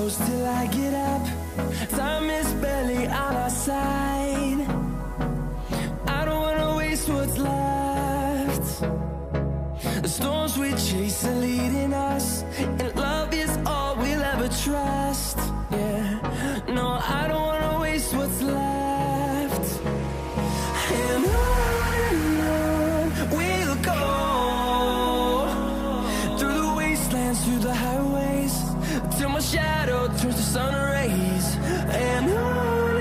close till I get up. Time is barely on our side. I don't wanna waste what's left. The storms we chase are leading us, and love is all we'll ever trust. Yeah, no, I don't wanna waste what's left. And on we'll go, through the wastelands, through the highways, till my shadow turns to sun rays. And on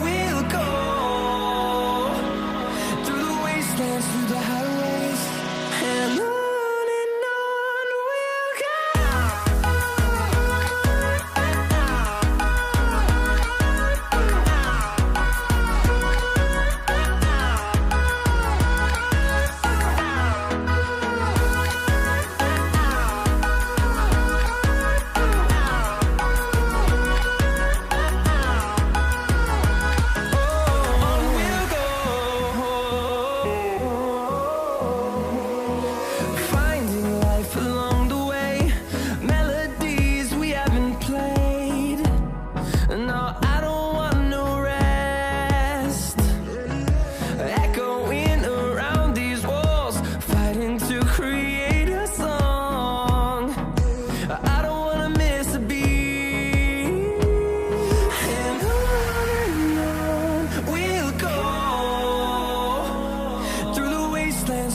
we'll go, through the wastelands, through the highways, and on we'll go.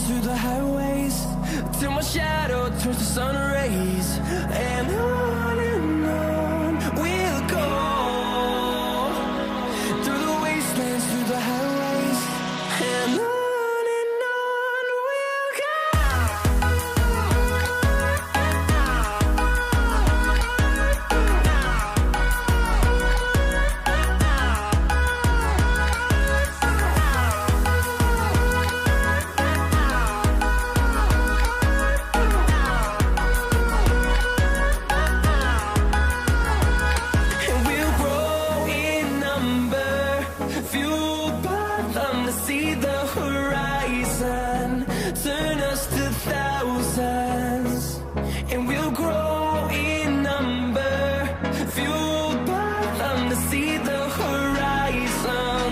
Through the highways, till my shadow turns to sun rays. And on we'll go, through the wastelands, through the highways, and on we'll go. See the horizon, turn us to thousands, and we'll grow in number, fueled by them. To see the horizon,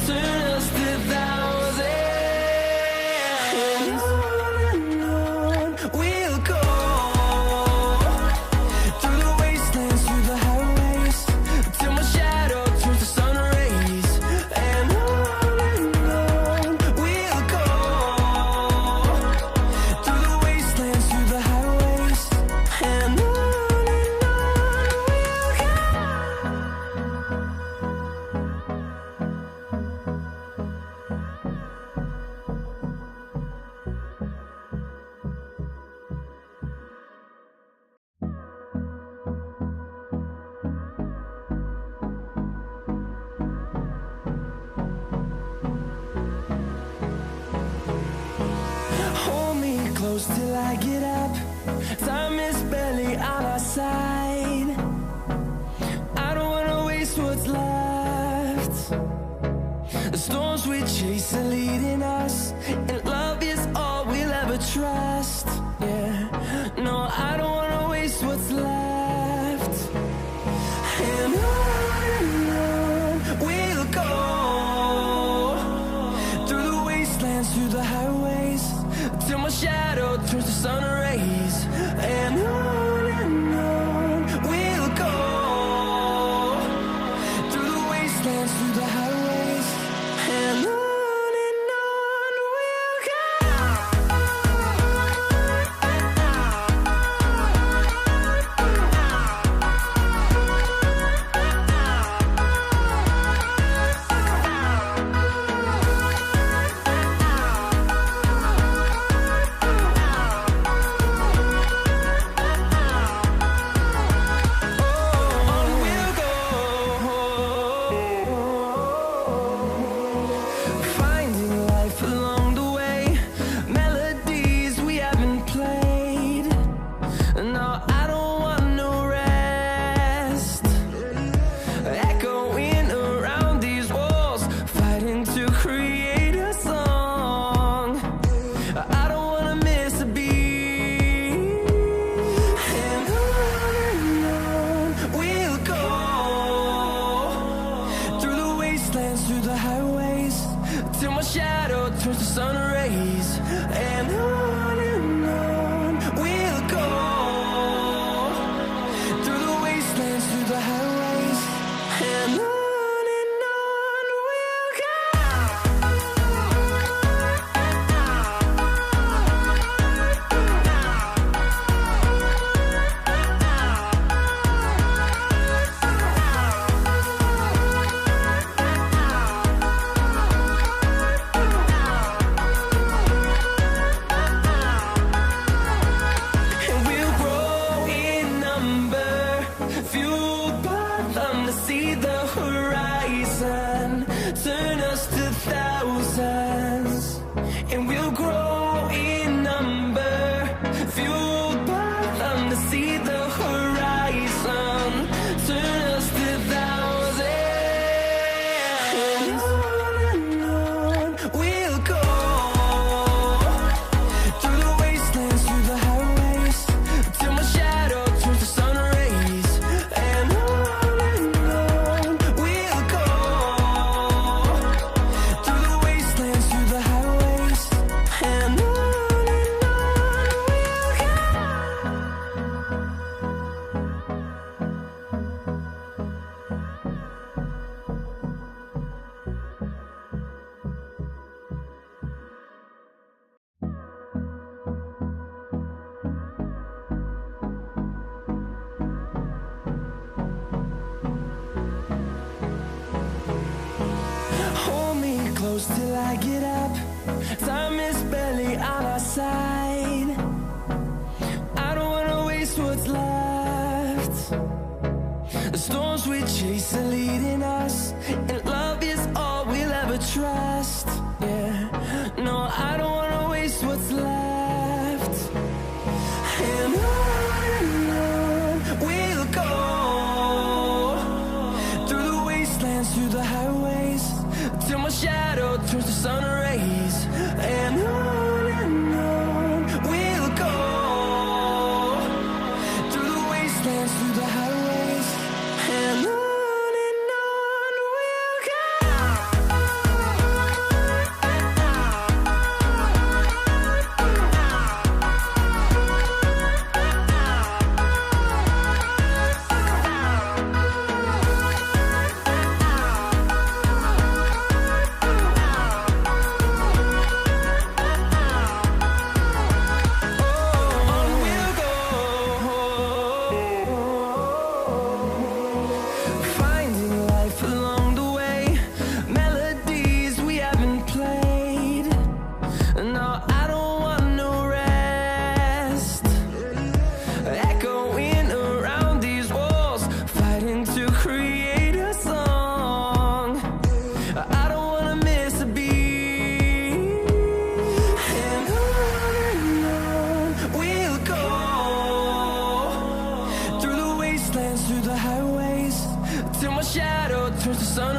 turn us to thousands, and on we'll go, through the wastelands, through the highways, till my shadow turns to sun rays. And close till I get up. Time is barely on our side. I don't wanna waste what's left. The storms we chase are leading us, and love is all we'll ever trust. Yeah, no, I don't wanna waste what's left. And on we'll go, through the wastelands, through the highways, till my shadow turns to sun rays. And on we'll go, through the wastelands, through the highways, and on we'll go. sun rays, and on we'll go, through the wastelands, through the highways, and on we'll go. See the horizon, turn us to thousands, and we'll grow in number, fueled by them to see the horizon, turn us to thousands, and on we'll go, through the wastelands, through the highways, till my shadow turns to sun rays, and on close till I get up. Time is barely on our side. I don't wanna waste what's left. The storms we chase are leading us, and love is all we'll ever trust. Yeah, no, I don't wanna waste what's left. And on we'll go, through the wastelands, through the highways, till my shadow turns to sun rays, and on we'll go, through the wastelands, through the highways, and on we'll go. Through the highways, till my shadow turns to sun